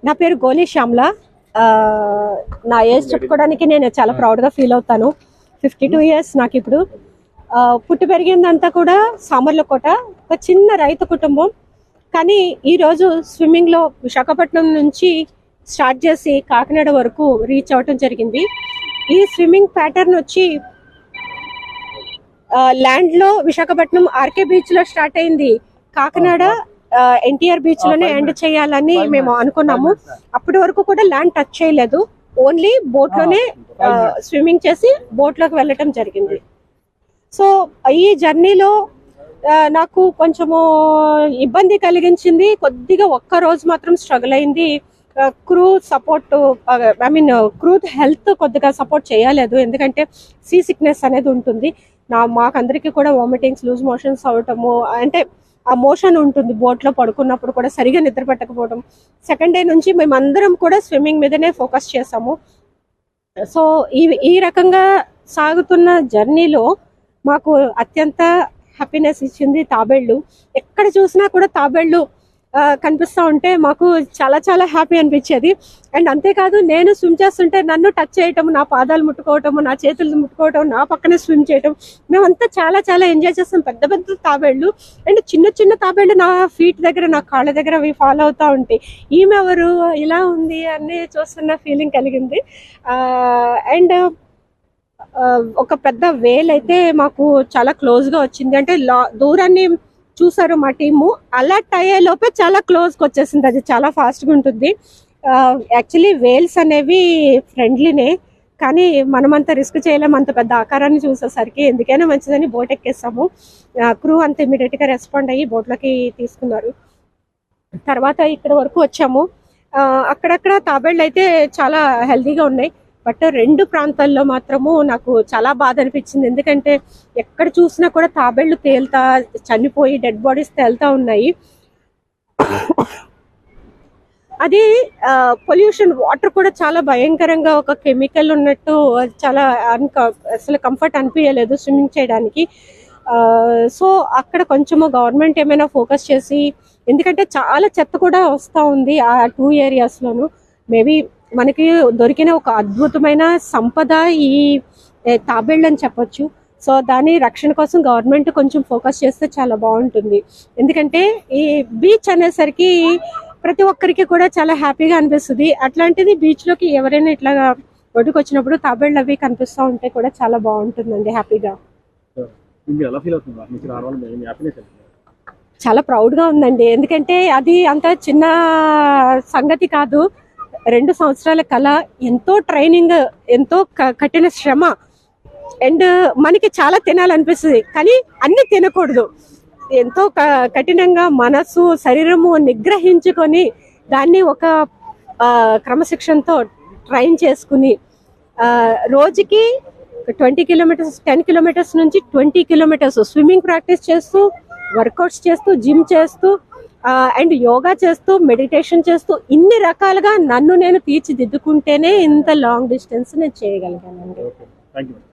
నా పేరు గోలి శ్యామ్లా. నా ఏజ్ చెప్పుకోవడానికి నేను చాలా ప్రౌడ్గా ఫీల్ అవుతాను. 52 years నాకు ఇప్పుడు. పుట్టి పెరిగిందంతా కూడా సామర్లకోట, ఒక చిన్న రైతు కుటుంబం. కానీ ఈరోజు స్విమ్మింగ్లో విశాఖపట్నం నుంచి స్టార్ట్ చేసి కాకినాడ వరకు రీచ్ అవ్వటం జరిగింది. ఈ స్విమ్మింగ్ ప్యాటర్న్ వచ్చి ల్యాండ్లో విశాఖపట్నం ఆర్కే బీచ్లో స్టార్ట్ అయింది. కాకినాడ ఎన్టీఆర్ బీచ్ లోనే ఎండ్ చేయాలని మేము అనుకున్నాము. అప్పటి వరకు కూడా ల్యాండ్ టచ్ చేయలేదు, ఓన్లీ బోట్ లోనే స్విమ్మింగ్ చేసి బోట్ లోకి వెళ్ళటం జరిగింది. సో ఈ జర్నీలో నాకు కొంచెము ఇబ్బంది కలిగించింది. కొద్దిగా ఒక్క రోజు మాత్రం స్ట్రగుల్ అయింది. క్రూ సపోర్ట్, క్రూ హెల్త్ కొద్దిగా సపోర్ట్ చేయలేదు. ఎందుకంటే సీ సిక్నెస్ అనేది ఉంటుంది. మాకందరికీ కూడా వామిటింగ్స్, లూజ్ మోషన్స్ అవటము, అంటే ఆ మోషన్ ఉంటుంది. బోట్లో పడుకున్నప్పుడు కూడా సరిగా నిద్ర పట్టకపోవడం. సెకండ్ డే నుంచి మేమందరం కూడా స్విమ్మింగ్ మీదనే ఫోకస్ చేసాము. సో ఈ రకంగా సాగుతున్న జర్నీలో మాకు అత్యంత హ్యాపీనెస్ ఇచ్చింది తాబేళ్లు. ఎక్కడ చూసినా కూడా తాబేళ్లు కనిపిస్తూ ఉంటే మాకు చాలా చాలా హ్యాపీ అనిపించేది. అండ్ అంతేకాదు, నేను స్విమ్ చేస్తుంటే నన్ను టచ్ చేయటం, నా పాదాలు ముట్టుకోవటం, నా చేతులు ముట్టుకోవటం, నా పక్కనే స్విమ్ చేయటం, మేమంతా చాలా చాలా ఎంజాయ్ చేస్తాం. పెద్ద పెద్ద తాబేళ్లు అండ్ చిన్న చిన్న తాబేళ్లు నా ఫీట్ దగ్గర, నా కాళ్ళ దగ్గర అవి ఫాలో అవుతూ ఉంటాయి. ఈమె ఎవరు, ఇలా ఉంది అని చూస్తున్న ఫీలింగ్ కలిగింది. అండ్ ఒక పెద్ద వేల్ అయితే మాకు చాలా క్లోజ్గా వచ్చింది. అంటే దూరాన్ని చూసారు మా టీము, అలర్ట్ అయ్యే లోపే చాలా క్లోజ్కి వచ్చేసింది. అది చాలా ఫాస్ట్గా ఉంటుంది. యాక్చువల్లీ వేల్స్ అనేవి ఫ్రెండ్లీనే, కానీ మనమంతా రిస్క్ చేయలేము. అంత పెద్ద ఆకారాన్ని చూసేసరికి ఎందుకైనా మంచిదని బోట్ ఎక్కేస్తాము. క్రూ అంత ఇమీడియట్గా రెస్పాండ్ అయ్యి బోట్లోకి తీసుకున్నారు. తర్వాత ఇక్కడ వరకు వచ్చాము. అక్కడక్కడ తాబేళ్ళు అయితే చాలా హెల్తీగా ఉన్నాయి. బట్ 2 ప్రాంతాల్లో మాత్రము నాకు చాలా బాధ అనిపించింది. ఎందుకంటే ఎక్కడ చూసినా కూడా తాబేళ్లు తేలుతా, చనిపోయి డెడ్ బాడీస్ తేలుతా ఉన్నాయి. అది పొల్యూషన్, వాటర్ కూడా చాలా భయంకరంగా ఒక కెమికల్ ఉన్నట్టు, చాలా అసలు కంఫర్ట్ అనిపించలేదు స్విమ్మింగ్ చేయడానికి. సో అక్కడ కొంచెము గవర్నమెంట్ ఏమైనా ఫోకస్ చేసి, ఎందుకంటే చాలా చెత్త కూడా వస్తూ ఉంది ఆ 2 ఏరియాస్లోను. మేబీ మనకి దొరికిన ఒక అద్భుతమైన సంపద ఈ తాబేళ్ళు అని చెప్పొచ్చు. సో దాని రక్షణ కోసం గవర్నమెంట్ కొంచెం ఫోకస్ చేస్తే చాలా బాగుంటుంది. ఎందుకంటే ఈ బీచ్ అనేసరికి ప్రతి ఒక్కరికి కూడా చాలా హ్యాపీగా అనిపిస్తుంది. అట్లాంటిది బీచ్లోకి ఎవరైనా ఇట్లాగా ఒడ్డుకు వచ్చినప్పుడు తాబేళ్ళు అవి కనిపిస్తూ ఉంటే కూడా చాలా బాగుంటుందండి, హ్యాపీగా. చాలా ప్రౌడ్గా ఉందండి. ఎందుకంటే అది అంత చిన్న సంగతి కాదు. 2 సంవత్సరాల కళ, ఎంతో ట్రైనింగ్, ఎంతో కఠిన శ్రమ. అండ్ మనకి చాలా తినాలనిపిస్తుంది, కానీ అన్ని తినకూడదు. ఎంతో కఠినంగా మనసు, శరీరము నిగ్రహించుకొని దాన్ని ఒక క్రమశిక్షణతో ట్రైన్ చేసుకుని రోజుకి 20 kilometers, 10 kilometers నుంచి 20 kilometers స్విమ్మింగ్ ప్రాక్టీస్ చేస్తూ, వర్కౌట్స్ చేస్తూ, జిమ్ చేస్తూ, అండ్ యోగా చేస్తూ, మెడిటేషన్ చేస్తూ, ఇన్ని రకాలుగా నన్ను నేను తీర్చిదిద్దుకుంటేనే ఇంత లాంగ్ డిస్టెన్స్ నేను చేయగలిగానండి.